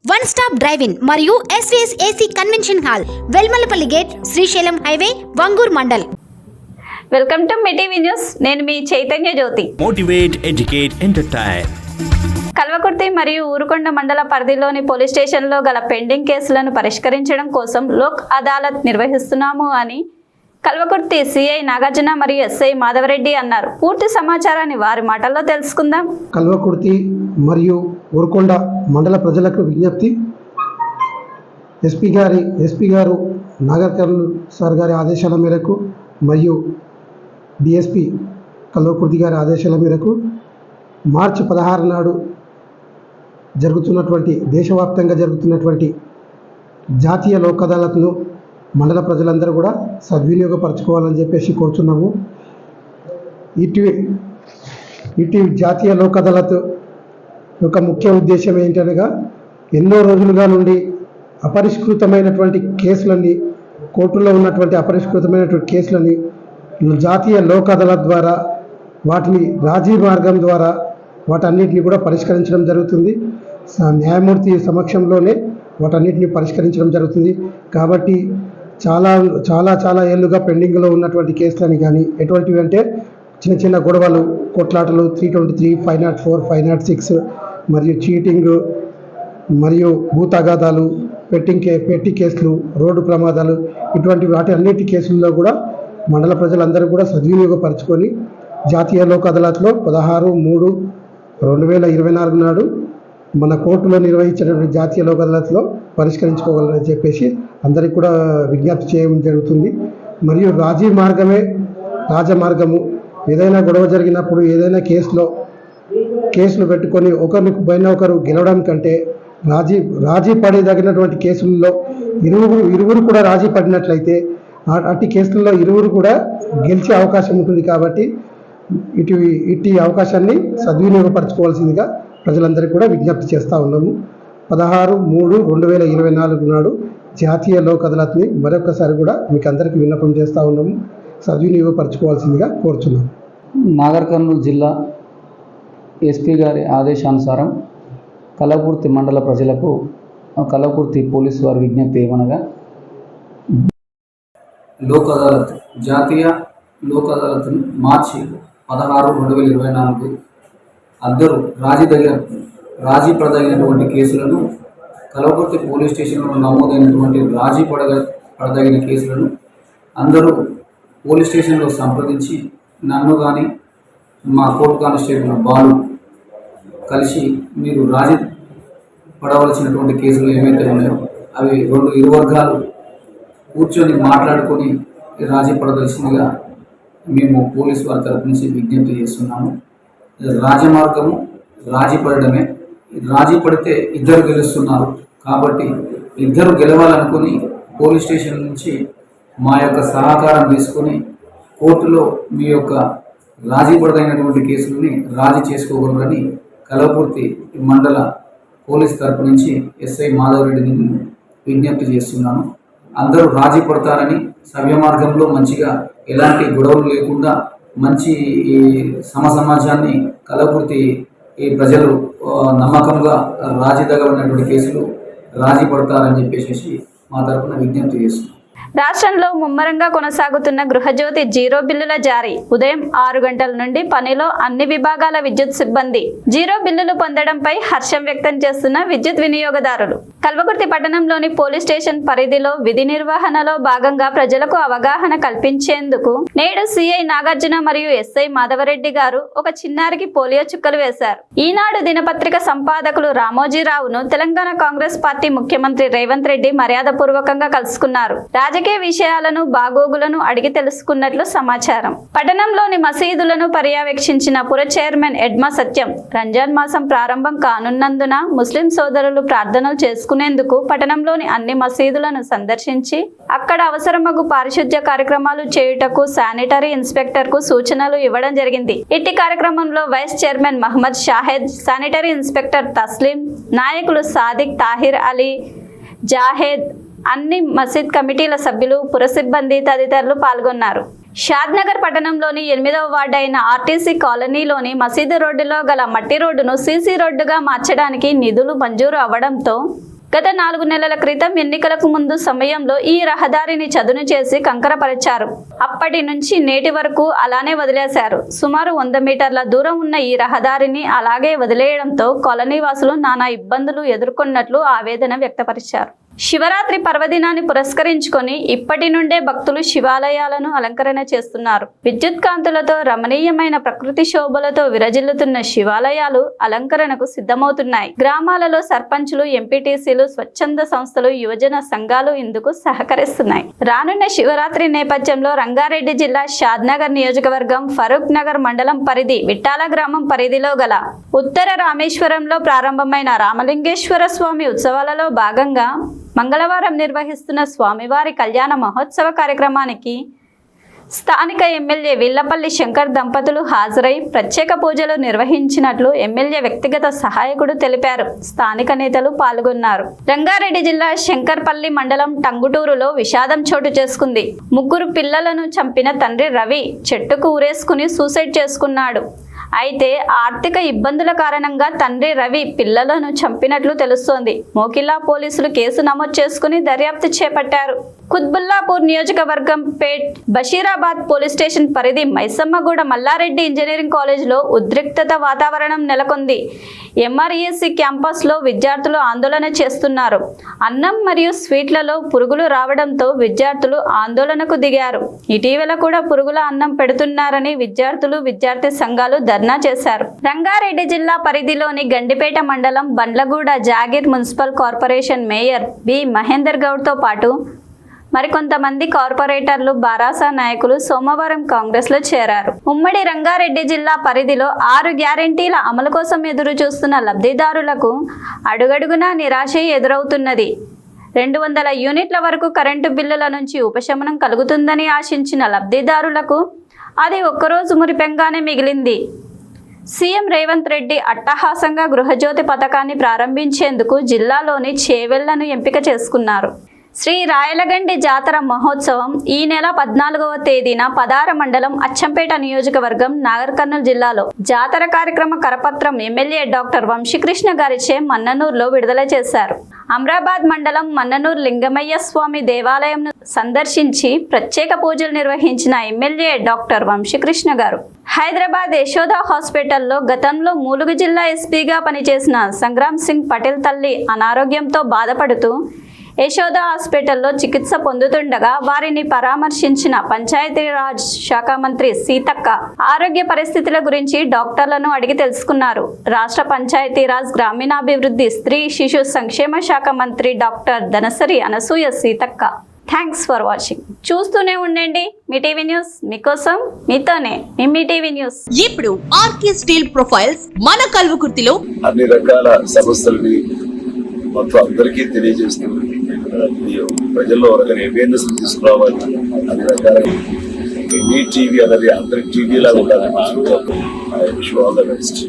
One stop drive in మరియు SVS AC convention hall, Velmalapalli gate, Srisailam highway, Vangoor mandal. Welcome to Mee TV news. నేను మీ Chaitanya Jyothi. Motivate, educate, entertain. Kalvakurthy మరియు ఊరుకొండ మండల పరిధిలోని పోలీస్ స్టేషన్లో గల పెండింగ్ కేసులను పరిష్కరించడం కోసం లోక్ అదాలత్ నిర్వహిస్తున్నాము అని కల్వకుర్తి సిఐ నాగార్జున మరియు ఎస్ఐ మాధవరెడ్డి అన్నారు. పూర్తి సమాచారాన్ని వారి మాటల్లో తెలుసుకుందాం. కల్వకుర్తి మరియు ఊరుకొండ మండల ప్రజలకు విజ్ఞప్తి. ఎస్పీ గారు నాగర్కర్నూలు సార్ గారి ఆదేశాల మేరకు మరియు డిఎస్పి కల్వకుర్తి గారి ఆదేశాల మేరకు మార్చి 16 నాడు దేశవ్యాప్తంగా జరుగుతున్నటువంటి జాతీయ లోక్ అదాలత్ను మండల ప్రజలందరూ కూడా సద్వినియోగపరచుకోవాలని చెప్పేసి కోరుతున్నాము. ఇటు జాతీయ లోక్ అదాలత్ యొక్క ముఖ్య ఉద్దేశం ఏంటనగా ఎన్నో రోజులుగా నుండి అపరిష్కృతమైనటువంటి కేసులన్నీ, కోర్టులో ఉన్నటువంటి అపరిష్కృతమైనటువంటి కేసులని జాతీయ లోక్ అదాలత్ ద్వారా, వాటిని రాజీ మార్గం ద్వారా వాటన్నిటిని కూడా పరిష్కరించడం జరుగుతుంది. న్యాయమూర్తి సమక్షంలోనే వాటన్నిటిని పరిష్కరించడం జరుగుతుంది. కాబట్టి చాలా చాలా చాలా ఏళ్ళుగా పెండింగ్లో ఉన్నటువంటి కేసులని కానీ ఎటువంటివి అంటే చిన్న చిన్న గొడవలు, కొట్లాటలు, 323, 504, 506 మరియు చీటింగ్ మరియు భూ తగాదాలు, పెట్టి కేసులు, రోడ్డు ప్రమాదాలు, ఇటువంటి వాటి అన్నిటి కేసుల్లో కూడా మండల ప్రజలందరూ కూడా సద్వినియోగపరచుకొని జాతీయ లోక్ అదాలత్లో 16/3/2024 నాడు మన కోర్టులో నిర్వహించినటువంటి జాతీయ లోక్ అదాలత్లో పరిష్కరించుకోగలరని చెప్పేసి అందరికీ కూడా విజ్ఞప్తి చేయడం జరుగుతుంది. మరియు రాజీ మార్గమే రాజమార్గము. ఏదైనా గొడవ జరిగినప్పుడు ఏదైనా కేసులు పెట్టుకొని ఒకరి పైన ఒకరు గెలవడం కంటే రాజీ పడేదగినటువంటి కేసుల్లో ఇరువురు కూడా రాజీ పడినట్లయితే అట్టి కేసుల్లో ఇరువురు కూడా గెలిచే అవకాశం ఉంటుంది. కాబట్టి ఇట్టి అవకాశాన్ని సద్వినియోగపరచుకోవాల్సిందిగా ప్రజలందరికీ కూడా విజ్ఞప్తి చేస్తూ ఉన్నాము. 16/3/2024 నాడు జాతీయ లోక్ అదాలత్ని మరొకసారి కూడా మీకు అందరికీ విన్నపం చేస్తూ ఉన్నాము. సద్వినియోగపరచుకోవాల్సిందిగా కోరుచున్నాము. నాగర్కర్నూలు జిల్లా ఎస్పీ గారి ఆదేశానుసారం కల్వకుర్తి మండల ప్రజలకు కల్వకుర్తి పోలీసు వారి విజ్ఞప్తి ఏమనగా, లోక్ అదాలత్ జాతీయ లోక్ అదాలత్ను మార్చి 16/2024 అందరూ రాజీ పడదగినటువంటి కేసులను కల్వకుర్తి పోలీస్ స్టేషన్లో నమోదైనటువంటి రాజీ పడదగిన కేసులను అందరూ పోలీస్ స్టేషన్లో సంప్రదించి నన్ను కానీ మా కోర్టు కానిస్టేబుల్ బాలు కలిసి మీరు రాజీ పడవలసినటువంటి కేసులు ఏమైతే ఉన్నాయో అవి ఇరు వర్గాలు కూర్చొని మాట్లాడుకొని రాజీ పడవలసిందిగా మేము పోలీసు వారి తరపు నుంచి విజ్ఞప్తి చేస్తున్నాము. రాజమార్గము రాజీ పడడమే. రాజీ పడితే ఇద్దరు గెలుస్తున్నారు. కాబట్టి ఇద్దరు గెలవాలనుకుని పోలీస్ స్టేషన్ నుంచి మా యొక్క సహకారం తీసుకొని కోర్టులో మీ యొక్క రాజీ పడదైనటువంటి కేసులని రాజీ చేసుకోగలరని కల్వకుర్తి మండల పోలీస్ తరపు నుంచి ఎస్ఐ మాధవరెడ్డిని విజ్ఞప్తి చేస్తున్నాను. అందరూ రాజీ పడతారని, సవ్య మార్గంలో మంచిగా ఎలాంటి గొడవలు లేకుండా మంచి సమాజాన్ని కల్వకుర్తి ప్రజలు నమ్మకంగా రాజీ తగలనటువంటి కేసులు రాజీ పడతారని చెప్పేసి మా తరపున విజ్ఞప్తి చేస్తున్నాం. రాష్ట్రంలో ముమ్మరంగా కొనసాగుతున్న గృహజ్యోతి 0 బిల్లుల జారీ. ఉదయం 6 గంటల నుండి పనిలో అన్ని విభాగాల విద్యుత్ సిబ్బంది 0 బిల్లులు పొందడంపై హర్షం వ్యక్తం చేస్తున్న విద్యుత్ వినియోగదారులు. కల్వకుర్తి పట్టణంలోని పోలీస్ స్టేషన్ పరిధిలో విధి నిర్వహణలో భాగంగా ప్రజలకు అవగాహన కల్పించేందుకు నేడు సిఐ నాగార్జున మరియు ఎస్ఐ మాధవరెడ్డి గారు ఒక చిన్నారికి పోలియో చుక్కలు వేశారు. ఈనాడు దినపత్రిక సంపాదకులు రామోజీరావును తెలంగాణ కాంగ్రెస్ పార్టీ ముఖ్యమంత్రి రేవంత్ రెడ్డి మర్యాదపూర్వకంగా కలుసుకున్నారు. రాజకీయ విషయాలను, బాగోగులను అడిగి తెలుసుకున్నట్లు సమాచారం. పట్టణంలోని మసీదులను పర్యవేక్షించిన పుర చైర్మన్ ఎడ్మా సత్యం, రంజాన్ మాసం ప్రారంభం కానున్నందున ముస్లిం సోదరులు ప్రార్థనలు చేసుకునేందుకు పట్టణంలోని అన్ని మసీదులను సందర్శించి అక్కడ అవసరమగు పారిశుద్ధ్య కార్యక్రమాలు చేయుటకు శానిటరీ ఇన్స్పెక్టర్ కు సూచనలు ఇవ్వడం జరిగింది. ఇట్టి కార్యక్రమంలో vice chairman Mohammed Shahed, sanitary inspector Tasleem, నాయకులు సాదిక్, తాహిర్ అలీ, జాహేద్, అన్ని మసీద్ కమిటీల సభ్యులు, పుర సిబ్బంది తదితరులు పాల్గొన్నారు. షాద్నగర్ పట్టణంలోని 8వ వార్డు అయిన ఆర్టీసీ కాలనీలోని మసీదు రోడ్డులో గల మట్టి రోడ్డును సీసీ రోడ్డుగా మార్చడానికి నిధులు మంజూరు అవ్వడంతో గత 4 నెలల క్రితం ఎన్నికలకు ముందు సమయంలో ఈ రహదారిని చదును చేసి కంకరపరిచారు. అప్పటి నుంచి నేటి వరకు అలానే వదిలేశారు. సుమారు 100 మీటర్ల దూరం ఉన్న ఈ రహదారిని అలాగే వదిలేయడంతో కాలనీ వాసులు నానా ఇబ్బందులు ఎదుర్కొన్నట్లు ఆవేదన వ్యక్తపరిచారు. శివరాత్రి పర్వదినాన్ని పురస్కరించుకొని ఇప్పటి నుండే భక్తులు శివాలయాలను అలంకరణ చేస్తున్నారు. విద్యుత్ కాంతులతో రమణీయమైన ప్రకృతి శోభలతో విరజిల్లుతున్న శివాలయాలు అలంకరణకు సిద్ధమవుతున్నాయి. గ్రామాలలో సర్పంచులు, ఎంపీటీసీలు, స్వచ్ఛంద సంస్థలు, యువజన సంఘాలు ఇందుకు సహకరిస్తున్నాయి. రానున్న శివరాత్రి నేపథ్యంలో రంగారెడ్డి జిల్లా షాద్నగర్ నియోజకవర్గం ఫరూక్ నగర్ మండలం పరిధి విట్టాల గ్రామం పరిధిలో గల ఉత్తర రామేశ్వరంలో ప్రారంభమైన రామలింగేశ్వర స్వామి ఉత్సవాలలో భాగంగా మంగళవారం నిర్వహిస్తున్న స్వామివారి కళ్యాణ మహోత్సవ కార్యక్రమానికి స్థానిక ఎమ్మెల్యే విల్లపల్లి శంకర్ దంపతులు హాజరై ప్రత్యేక పూజలు నిర్వహించినట్లు ఎమ్మెల్యే వ్యక్తిగత సహాయకుడు తెలిపారు. స్థానిక నేతలు పాల్గొన్నారు. రంగారెడ్డి జిల్లా శంకర్పల్లి మండలం టంగుటూరులో విషాదం చోటు చేసుకుంది. 3 పిల్లలను చంపిన తండ్రి రవి చెట్టుకు ఊరేసుకుని సూసైడ్ చేసుకున్నాడు. అయితే ఆర్థిక ఇబ్బందుల కారణంగా తండ్రి రవి పిల్లలను చంపినట్లు తెలుస్తోంది. మోకిలా పోలీసులు కేసు నమోదు చేసుకుని దర్యాప్తు చేపట్టారు. కుత్బుల్లాపూర్ నియోజకవర్గం పేట్ బషీరాబాద్ పోలీస్ స్టేషన్ పరిధి మైసమ్మగూడ మల్లారెడ్డి ఇంజనీరింగ్ కాలేజ్లో ఉద్రిక్తత వాతావరణం నెలకొంది. ఎంఆర్ఈసీ క్యాంపస్లో విద్యార్థులు ఆందోళన చేస్తున్నారు. అన్నం మరియు స్వీట్లలో పురుగులు రావడంతో విద్యార్థులు ఆందోళనకు దిగారు. ఇటీవల కూడా పురుగుల అన్నం పెడుతున్నారని విద్యార్థులు, విద్యార్థి సంఘాలు ధర్నా చేశారు. రంగారెడ్డి జిల్లా పరిధిలోని గండిపేట మండలం Bandlaguda Jagir municipal corporation mayor B Mahender గౌడ్తో పాటు మరికొంతమంది కార్పొరేటర్లు, బారాసా నాయకులు సోమవారం కాంగ్రెస్లో చేరారు. ఉమ్మడి రంగారెడ్డి జిల్లా పరిధిలో 6 గ్యారెంటీల అమలు కోసం ఎదురు చూస్తున్న లబ్ధిదారులకు అడుగడుగునా నిరాశ ఎదురవుతున్నది. 200 యూనిట్ల వరకు కరెంటు బిల్లుల నుంచి ఉపశమనం కలుగుతుందని ఆశించిన లబ్ధిదారులకు అది ఒక్కరోజు మురిపెంగానే మిగిలింది. సీఎం రేవంత్ రెడ్డి అట్టహాసంగా గృహజ్యోతి పథకాన్ని ప్రారంభించేందుకు జిల్లాలోని చేవెళ్లను ఎంపిక చేసుకున్నారు. శ్రీ రాయలగండి జాతర మహోత్సవం ఈ నెల 14వ తేదీన పదార మండలం అచ్చంపేట నియోజకవర్గం నాగర్ కర్నూల్ జిల్లాలో జాతర కార్యక్రమ కరపత్రం ఎమ్మెల్యే డాక్టర్ వంశీకృష్ణ గారిచే మన్ననూరులో విడుదల చేశారు. అమ్రాబాద్ మండలం మన్ననూరు లింగమయ్య స్వామి దేవాలయంను సందర్శించి ప్రత్యేక పూజలు నిర్వహించిన ఎమ్మెల్యే డాక్టర్ వంశీకృష్ణ గారు హైదరాబాద్ యశోద హాస్పిటల్లో గతంలో ములుగు జిల్లా ఎస్పీగా పనిచేసిన సంగ్రామ్ సింగ్ పటేల్ తల్లి అనారోగ్యంతో బాధపడుతూ యశోద హాస్పిటల్లో చికిత్స పొందుతుండగా వారిని పరామర్శించిన పంచాయతీరాజ్ శాఖ మంత్రి సీతక్క ఆరోగ్య పరిస్థితుల గురించి డాక్టర్లను అడిగి తెలుసుకున్నారు. రాష్ట్ర పంచాయతీరాజ్, గ్రామీణాభివృద్ధి, స్త్రీ శిశు సంక్షేమ శాఖ మంత్రి doctor Dhanasari Anasuya Seethakka. Thanks for watching. చూస్తూనే ఉండండి మీ టీవీ న్యూస్, మీకోసం మీతోనే మీ టీవీ న్యూస్. ఇప్పుడు ఆర్కే స్టీల్ ప్రొఫైల్స్ మన కల్వకుర్తిలో అన్ని రకాల సమస్యలని మొత్తం అందరికీ తెలియజేస్తుంది. ప్రజల్లో ఒకరి అవేర్నెస్ తీసుకురావాలి. అన్ని రకాల మీ టీవీ అనేది అందరి టీవీ లాగా ఉండాలి. I wish you all the best.